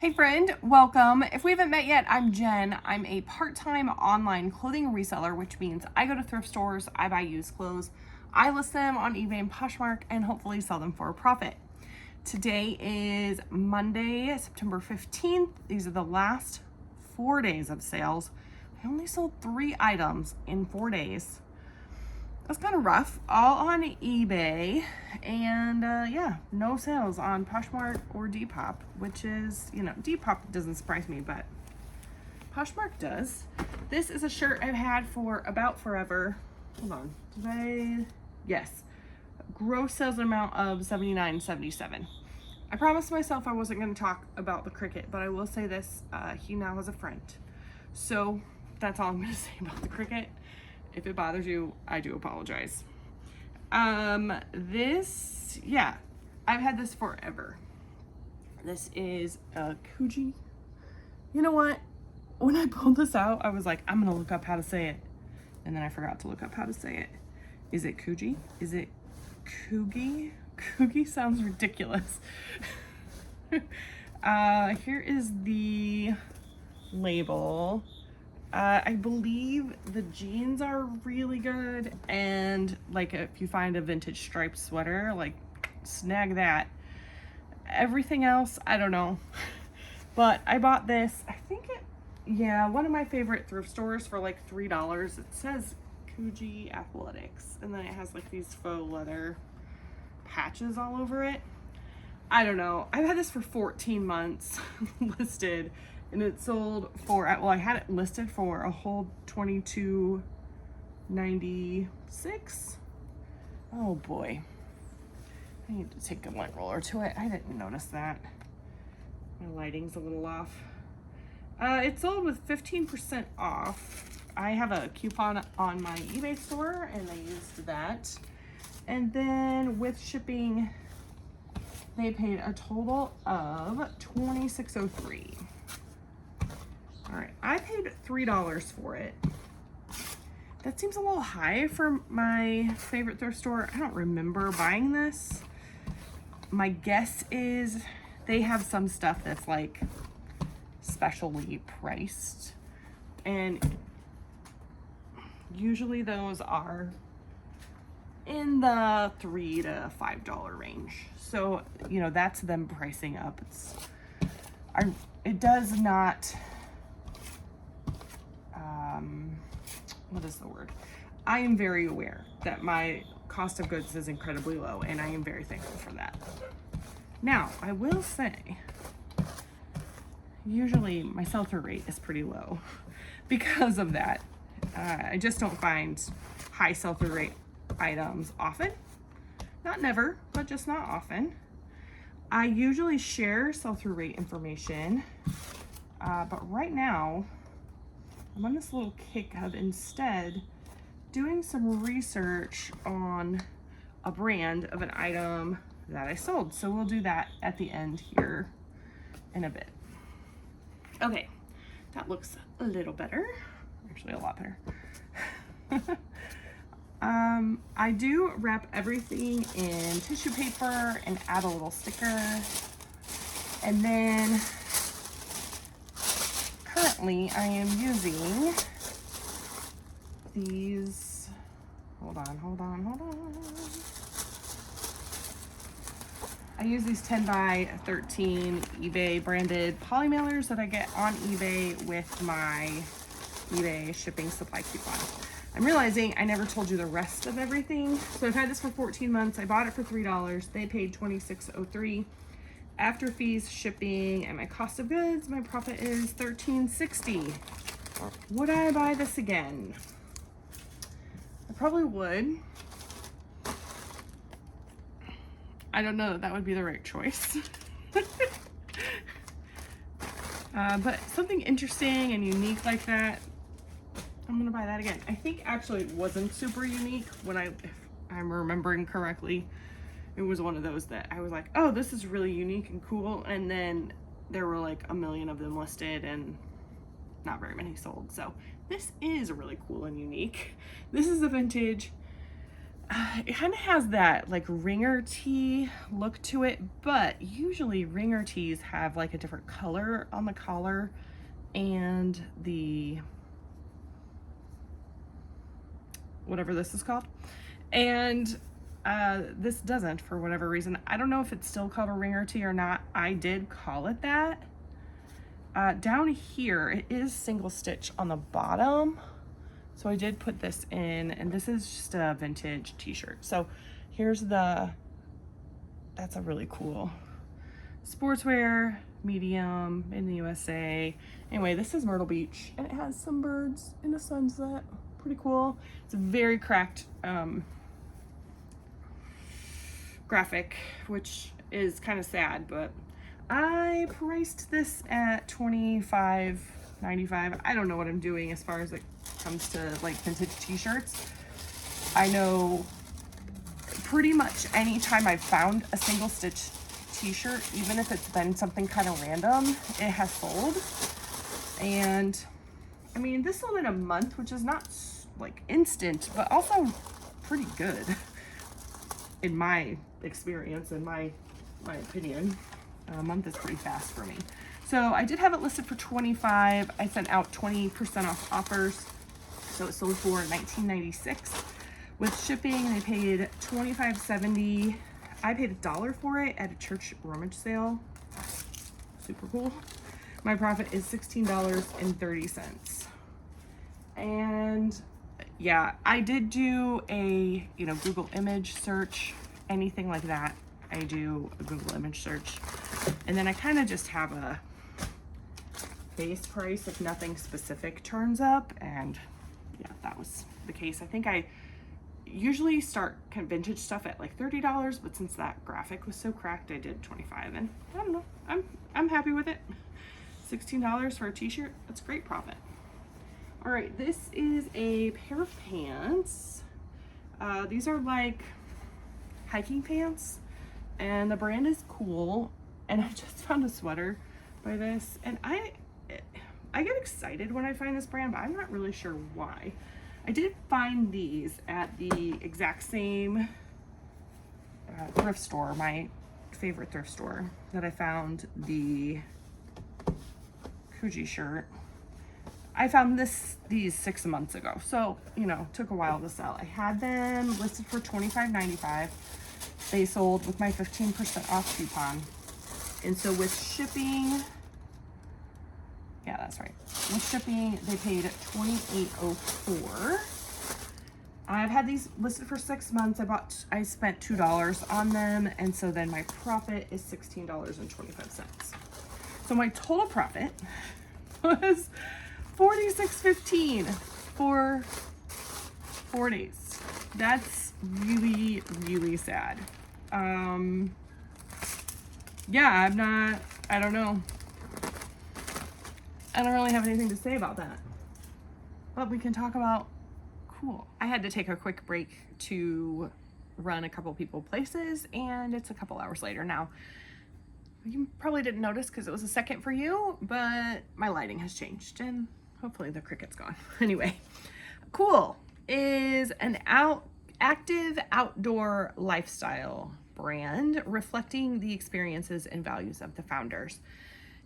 Hey friend, welcome. If we haven't met yet, I'm Jen. I'm a part-time online clothing reseller, which means I go to thrift stores, I buy used clothes, I list them on eBay and Poshmark, and hopefully sell them for a profit. Today is Monday, September 15th. These are the last 4 days of sales. I only sold 3 items in 4 days. That's kind of rough, all on eBay, and yeah, no sales on Poshmark or Depop, which is, Depop doesn't surprise me, but Poshmark does. This is a shirt I've had for about forever. Hold on, yes, gross sales amount of $79.77. I promised myself I wasn't going to talk about the Cricket, but I will say this, he now has a friend. So that's all I'm going to say about the Cricket. If it bothers you, I do apologize. I've had this forever. This is a Kuji. You know what? When I pulled this out, I was like, I'm gonna look up how to say it. And then I forgot to look up how to say it. Is it Kuji? Is it Kugi? Kugi sounds ridiculous. Here is the label. I believe the jeans are really good, and like if you find a vintage striped sweater, like snag that. Everything else, I don't know. But I bought this, I think one of my favorite thrift stores for like $3. It says Kuji Athletics, and then it has like these faux leather patches all over it. I don't know. I've had this for 14 months listed. And it sold for, well, I had it listed for a whole $22.96. Oh boy. I need to take a lint roller to it. I didn't notice that. My lighting's a little off. It sold with 15% off. I have a coupon on my eBay store and I used that. And then with shipping, they paid a total of $26.03. All right, I paid $3 for it. That seems a little high for my favorite thrift store. I don't remember buying this. My guess is they have some stuff that's like specially priced. And usually those are in the $3 to $5 range. So, that's them pricing up. It does not... what is the word? I am very aware that my cost of goods is incredibly low, and I am very thankful for that. Now, I will say, usually my sell-through rate is pretty low because of that. I just don't find high sell-through rate items often. Not never, but just not often. I usually share sell-through rate information, but right now, I'm on this little kick of instead doing some research on a brand of an item that I sold. So we'll do that at the end here in a bit. Okay, that looks a little better. Actually, a lot better. I do wrap everything in tissue paper and add a little sticker. And then currently I am using these, hold on. I use these 10 by 13 eBay branded poly mailers that I get on eBay with my eBay shipping supply coupon. I'm realizing I never told you the rest of everything. So I've had this for 14 months. I bought it for $3. They paid $26.03. After fees, shipping, and my cost of goods, my profit is $13.60. Would I buy this again? I probably would. I don't know that would be the right choice. But something interesting and unique like that, I'm gonna buy that again. I think actually it wasn't super unique if I'm remembering correctly. It was one of those that I was like, oh, this is really unique and cool. And then there were like a million of them listed and not very many sold. So this is really cool and unique. This is a vintage it kind of has that like ringer tee look to it, but usually ringer tees have like a different color on the collar and the whatever this is called, and this doesn't for whatever reason. I don't know if it's still called a ringer tee or not. I did call it that. Down here it is single stitch on the bottom, so I did put this in, and this is just a vintage t-shirt. So here's that's a really cool sportswear, medium in the USA. Anyway, this is Myrtle Beach, and it has some birds in a sunset. Pretty cool. It's a very cracked graphic, which is kind of sad, but I priced this at $25.95. I don't know what I'm doing as far as it comes to like vintage t-shirts. I know pretty much anytime I've found a single stitch t-shirt, even if it's been something kind of random, it has sold. And I mean, this sold in a month, which is not like instant, but also pretty good in my experience, in my opinion. A month is pretty fast for me. So I did have it listed for $25. I sent out 20% off offers, so it sold for $19.96. With shipping, they paid $25.70. I paid $1 for it at a church rummage sale. Super cool. My profit is $16.30. And yeah, I did do a, Google image search, anything like that. I do a Google image search, and then I kind of just have a base price if nothing specific turns up. And yeah, that was the case. I think I usually start kind of vintage stuff at like $30, but since that graphic was so cracked, I did $25, and I don't know, I'm happy with it. $16 for a t-shirt, that's great profit. All right, this is a pair of pants. These are like hiking pants, and the brand is Kuhl, and I just found a sweater by this, and I get excited when I find this brand, but I'm not really sure why. I did find these at the exact same thrift store, my favorite thrift store, that I found the Kuji shirt. I found these 6 months ago, so took a while to sell. I had them listed for $25.95. They sold with my 15% off coupon, and so with shipping, yeah, that's right. With shipping, they paid $28.04. I've had these listed for 6 months. I spent $2 on them, and so then my profit is $16.25. So my total profit was $46.15 for 4 days. That's really, really sad. Yeah, I don't know. I don't really have anything to say about that, but we can talk about Kuhl. I had to take a quick break to run a couple people places, and it's a couple hours later now. You probably didn't notice because it was a second for you, but my lighting has changed, and hopefully the cricket's gone. Anyway, Kuhl is an active outdoor lifestyle brand reflecting the experiences and values of the founders.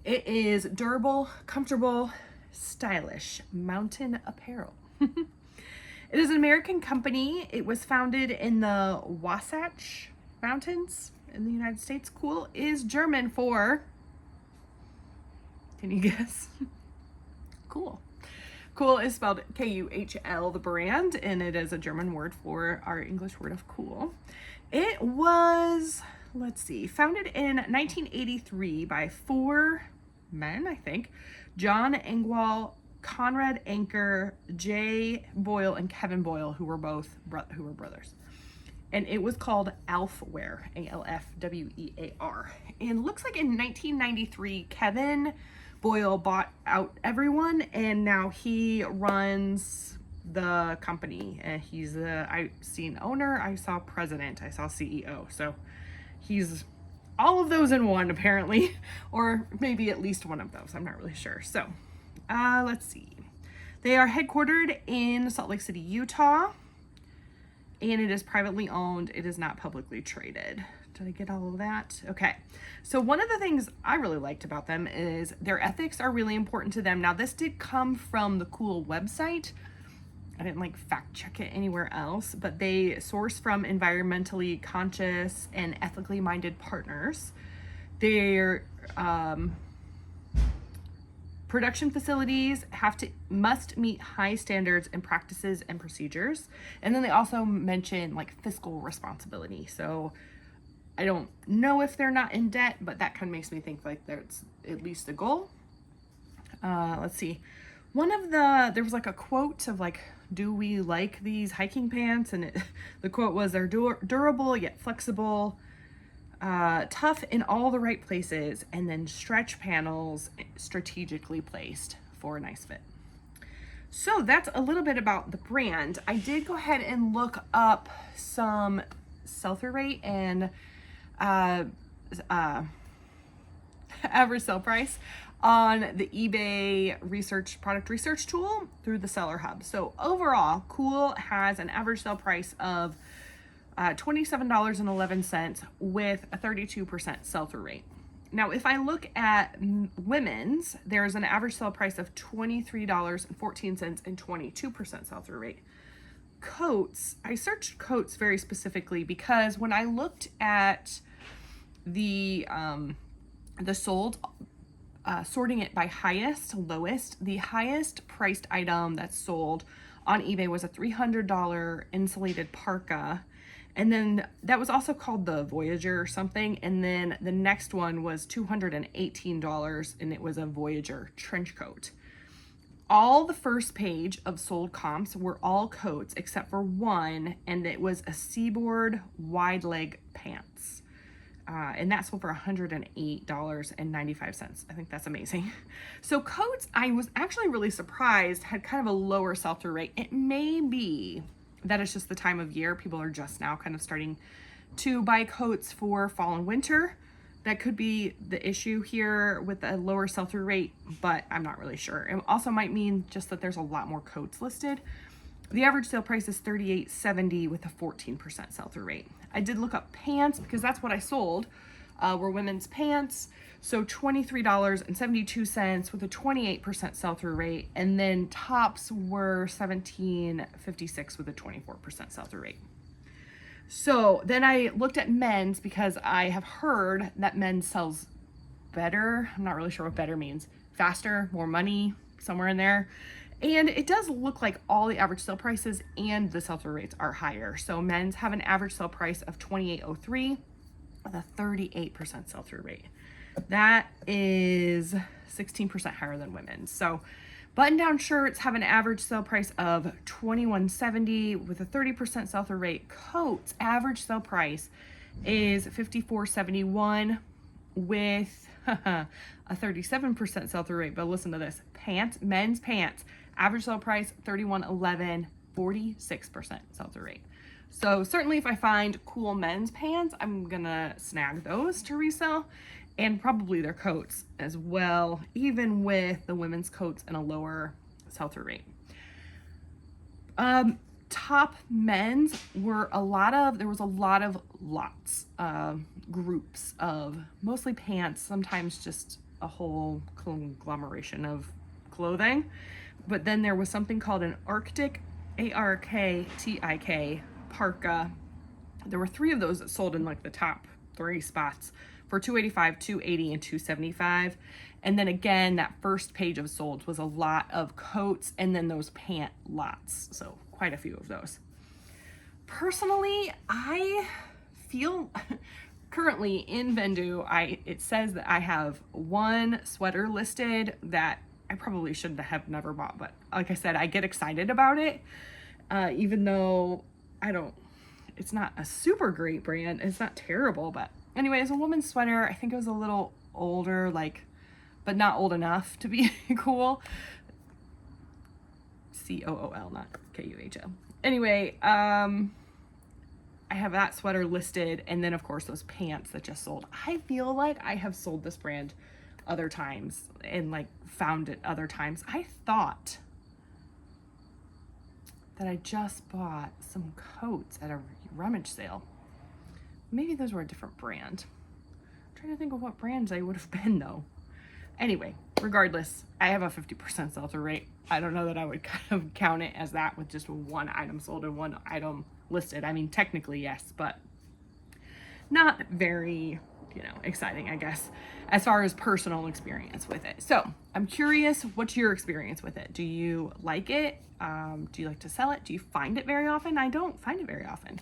It is durable, comfortable, stylish mountain apparel. It is an American company. It was founded in the Wasatch Mountains in the United States. Kuhl is German for, can you guess? Cool. Kuhl is spelled K-U-H-L, the brand, and it is a German word for our English word of cool. It was, founded in 1983 by 4 men, I think. John Engwall, Conrad Anker, Jay Boyle, and Kevin Boyle, who were brothers. And it was called Alfwear, A-L-F-W-E-A-R. And looks like in 1993, Kevin Boyle bought out everyone, and now he runs the company. And he's I've seen owner, I saw president, I saw CEO. So he's all of those in one, apparently, or maybe at least one of those. I'm not really sure. So let's see. They are headquartered in Salt Lake City, Utah. and it is privately owned. It is not publicly traded. Did I get all of that? Okay. So one of the things I really liked about them is their ethics are really important to them. Now, this did come from the Kuhl website. I didn't like fact check it anywhere else, but they source from environmentally conscious and ethically minded partners. Their production facilities must meet high standards and practices and procedures. And then they also mention like fiscal responsibility. So I don't know if they're not in debt, but that kind of makes me think like there's at least a goal. Let's see. There was like a quote of like, do we like these hiking pants? And the quote was, they're durable yet flexible, tough in all the right places, and then stretch panels strategically placed for a nice fit. So that's a little bit about the brand. I did go ahead and look up some sell-through rate and average sale price on the eBay product research tool through the Seller Hub. So overall, Kuhl has an average sale price of $27.11 with a 32% sell-through rate. Now, if I look at women's, there's an average sale price of $23.14 and 22% sell-through rate. Coats, I searched coats very specifically because when I looked at the sold, sorting it by highest to lowest, the highest priced item that's sold on eBay was a $300 insulated parka. And then that was also called the Voyager or something. And then the next one was $218 and it was a Voyager trench coat. All the first page of sold comps were all coats except for one, and it was a Seaboard wide leg pants. And that sold for $108.95. I think that's amazing. So coats, I was actually really surprised, had kind of a lower sell-through rate. It may be that it's just the time of year. People are just now kind of starting to buy coats for fall and winter. That could be the issue here with a lower sell-through rate, but I'm not really sure. It also might mean just that there's a lot more coats listed. The average sale price is $38.70 with a 14% sell-through rate. I did look up pants because that's what I sold, were women's pants. So $23.72 with a 28% sell-through rate. And then tops were $17.56 with a 24% sell-through rate. So then I looked at men's because I have heard that men's sells better. I'm not really sure what better means. Faster, more money, somewhere in there. And it does look like all the average sale prices and the sell-through rates are higher. So men's have an average sale price of $28.03 with a 38% sell-through rate. That is 16% higher than women's. So button-down shirts have an average sale price of $21.70 with a 30% sell-through rate. Coats average sale price is $54.71 with a 37% sell-through rate. But listen to this: men's pants, average sale price $31.11, 46% sell-through rate. So certainly if I find cool men's pants, I'm gonna snag those to resell, and probably their coats as well, even with the women's coats and a lower sell-through rate. Top men's were there was a lot of groups of mostly pants, sometimes just a whole conglomeration of clothing. But then there was something called an Arctic, ARKTIK parka. There were 3 of those that sold in like the top 3 spots for $285, $280, and $275. And then again, that first page of solds was a lot of coats and then those pant lots. So quite a few of those. Personally, I feel currently in Vendu, it says that I have one sweater listed that I probably should have never bought, but like I said, I get excited about it, even though it's not a super great brand. It's not terrible, but anyway, it's a woman's sweater. I think it was a little older, but not old enough to be cool. COOL, not KUHL. Anyway, I have that sweater listed, and then of course those pants that just sold. I feel like I have sold this brand other times and found it other times. I thought that I just bought some coats at a rummage sale. Maybe those were a different brand. I'm trying to think of what brands they would have been though. Anyway, regardless, I have a 50% sell-through rate. I don't know that I would kind of count it as that with just one item sold and one item listed. I mean, technically yes, but not very, exciting, I guess, as far as personal experience with it. So I'm curious, what's your experience with it? Do you like it? Do you like to sell it? Do you find it very often? I don't find it very often.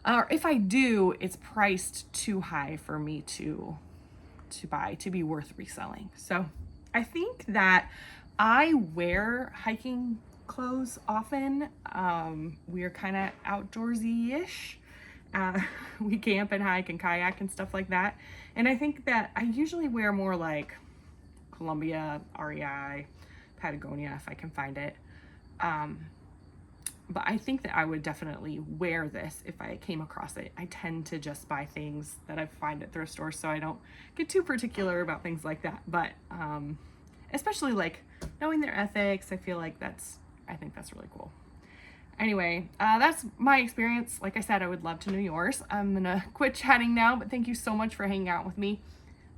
Or if I do, it's priced too high for me to buy to be worth reselling. So I think that I wear hiking clothes often. We're kind of outdoorsy-ish. We camp and hike and kayak and stuff like that. And I think that I usually wear more like Columbia, REI, Patagonia if I can find it. But I think that I would definitely wear this if I came across it. I tend to just buy things that I find at thrift stores, so I don't get too particular about things like that. But especially like knowing their ethics, I feel like I think that's really cool. Anyway, that's my experience. Like I said, I would love to know yours. I'm gonna quit chatting now, but thank you so much for hanging out with me.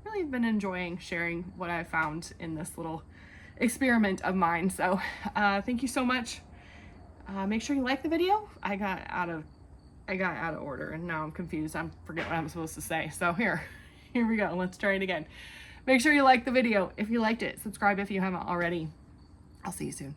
Really been enjoying sharing what I found in this little experiment of mine. So thank you so much. Make sure you like the video. I got out of order and now I'm confused. I forget what I'm supposed to say. So here we go. Let's try it again. Make sure you like the video if you liked it. Subscribe if you haven't already. I'll see you soon.